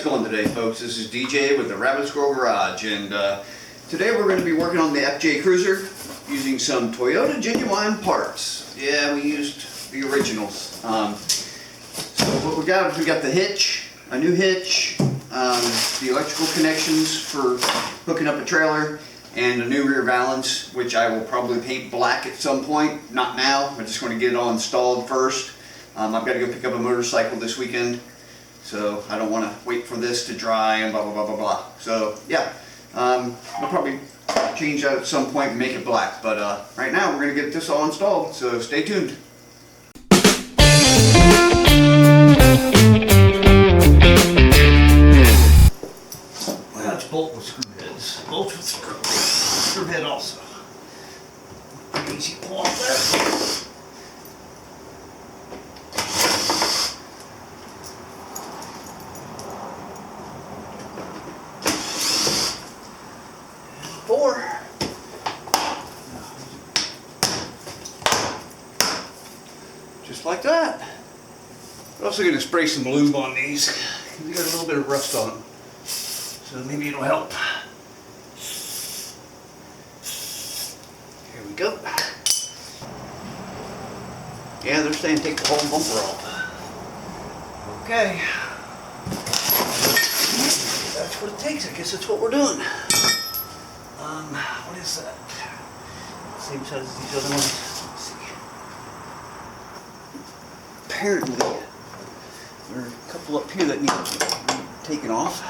going today, folks? This is DJ with the Rabbit Squirrel Garage, and today we're going to be working on the FJ Cruiser using some Toyota genuine parts. Yeah, we used the originals. So what we got is we got the hitch, a new hitch, the electrical connections for hooking up a trailer, and a new rear valance, which I will probably paint black at some point. Not now. I'm just going to get it all installed first. I've got to go pick up a motorcycle this weekend, so I don't want to wait for this to dry and blah blah blah blah blah. So yeah, I'll probably change that at some point and make it black, but right now we're going to get this all installed, so stay tuned. Well, let's bolt with screw heads. Bolt with screw head also. Pretty easy to pull off there. Just like that. We're also going to spray some lube on these. They got a little bit of rust on them, so maybe it'll help. Here we go. Yeah, they're saying take the whole bumper off. Okay. That's what it takes. I guess that's what we're doing. What is that? Same size as these other ones. Let's see. Apparently, there are a couple up here that need to be taken off.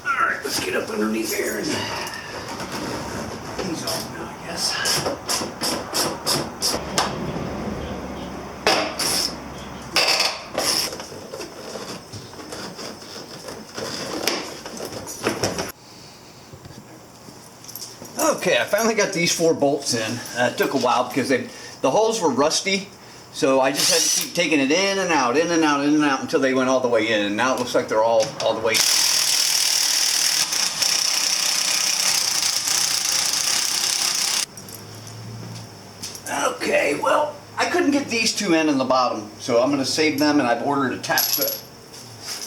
Alright, let's get up underneath here and these off now, I guess. Okay, I finally got these 4 bolts in. It took a while because the holes were rusty, so I just had to keep taking it in and out, in and out, in and out until they went all the way in. And now it looks like they're all the way. Okay, well, I couldn't get these 2 in the bottom, so I'm going to save them, and I've ordered a tap. But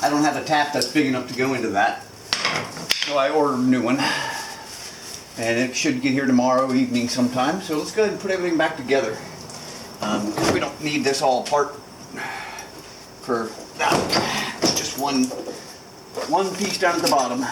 I don't have a tap that's big enough to go into that, so I ordered a new one. And it should get here tomorrow evening sometime. So let's go ahead and put everything back together. Because we don't need this all apart for just one piece down at the bottom.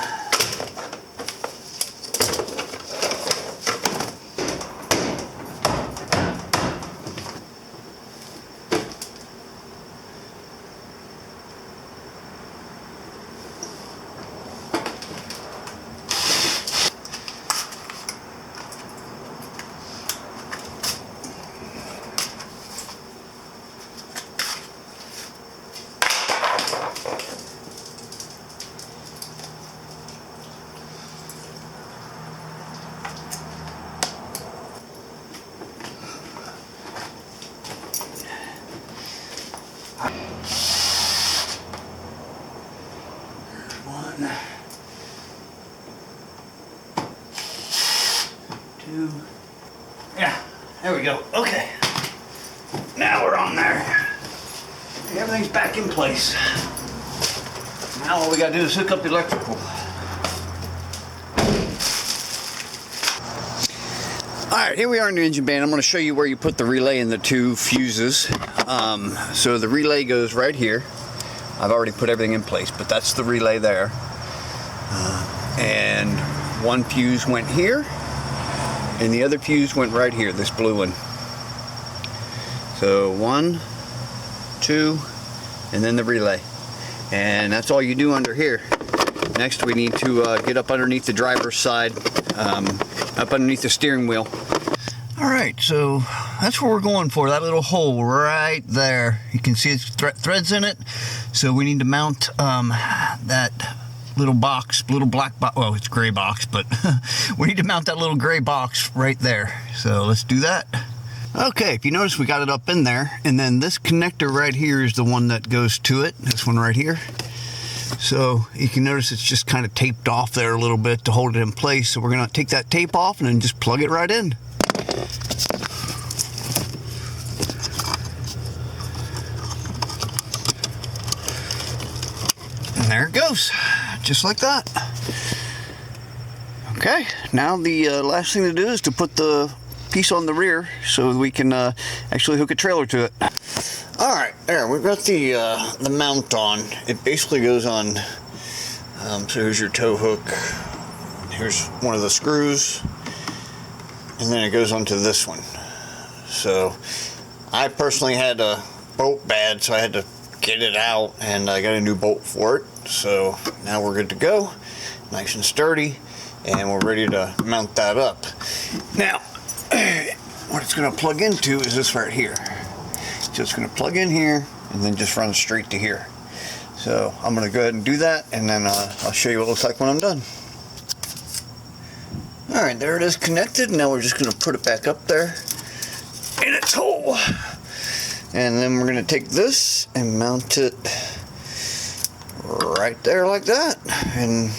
One, 2, yeah, there we go. Okay, now we're on there. Everything's back in place. Now all we gotta do is hook up the electrical. Alright, here we are in the engine bay. I'm going to show you where you put the relay and the 2 fuses. So the relay goes right here. I've already put everything in place, but that's the relay there. And 1 fuse went here, and the other fuse went right here, this blue one. So 1, 2, and then the relay. And that's all you do under here. Next we need to get up underneath the driver's side, up underneath the steering wheel. Alright, so that's what we're going for, that little hole right there. You can see it's threads in it, so we need to mount that little box, little black box, well it's gray box, but we need to mount that little gray box right there. So let's do that. Okay, if you notice we got it up in there, and then this connector right here is the one that goes to it, this one right here. So you can notice it's just kind of taped off there a little bit to hold it in place. So we're gonna take that tape off and then just plug it right in. And there it goes, just like that. Okay, now the last thing to do is to put the piece on the rear so we can actually hook a trailer to it. All right, there, we've got the mount on. It basically goes on, so here's your tow hook, here's one of the screws, and then it goes onto this one. So I personally had a bolt bad, so I had to get it out, and I got a new bolt for it. So now we're good to go, nice and sturdy, and we're ready to mount that up. Now, what it's going to plug into is this right here. So it's going to plug in here and then just run straight to here. So I'm going to go ahead and do that, and then I'll show you what it looks like when I'm done. Alright, there it is connected. Now we're just going to put it back up there in its hole. And then we're going to take this and mount it right there like that. And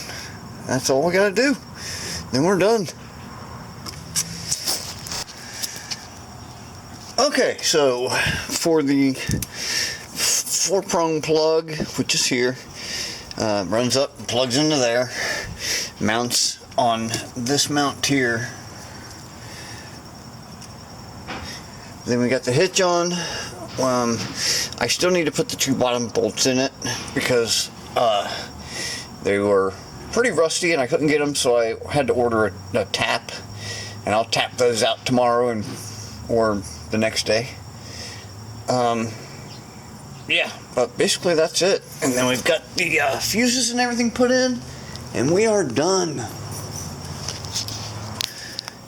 that's all we got to do. Then we're done. Okay, so for the 4-prong plug, which is here, runs up and plugs into there, mounts on this mount here. Then we got the hitch on. I still need to put the 2 bottom bolts in it because they were pretty rusty and I couldn't get them, so I had to order a tap, and I'll tap those out tomorrow or the next day. Yeah, but basically that's it. And then we've got the fuses and everything put in, and we are done.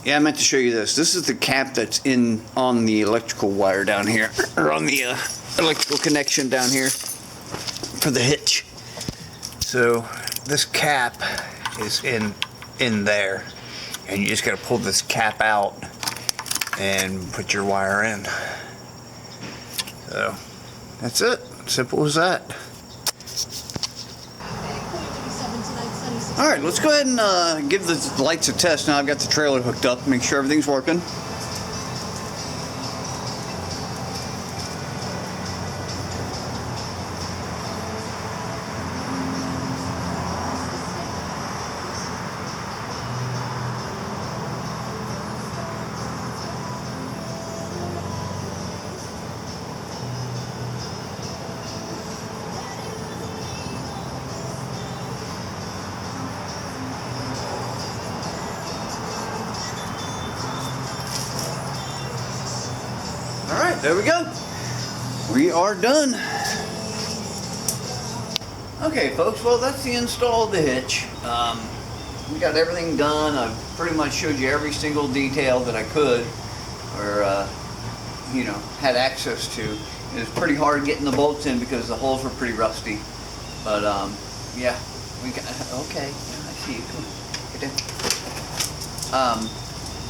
Yeah, I meant to show you this. This is the cap that's on the electrical wire down here, or on the electrical connection down here for the hitch. So this cap is in there, and you just got to pull this cap out and put your wire in. So that's it. Simple as that. Alright, let's go ahead and give the lights a test. Now I've got the trailer hooked up, make sure everything's working. Alright, there we go. We are done. Okay, folks, well, that's the install of the hitch. We got everything done. I've pretty much showed you every single detail that I could, or, you know, had access to. It was pretty hard getting the bolts in because the holes were pretty rusty. But, yeah, we got, okay, yeah, I see you. Come on, get in.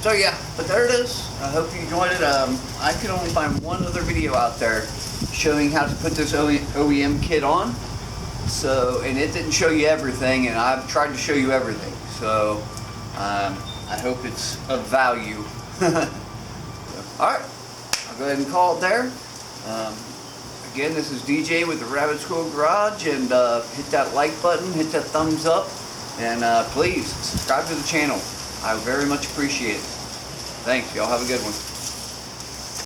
So yeah, but there it is. I hope you enjoyed it. I could only find one other video out there showing how to put this OEM kit on. So, and it didn't show you everything, and I've tried to show you everything. So, I hope it's of value. Alright, I'll go ahead and call it there. Again, this is DJ with the Rabbit Squirrel Garage, and hit that like button, hit that thumbs up, and please subscribe to the channel. I very much appreciate it. Thanks. Y'all have a good one.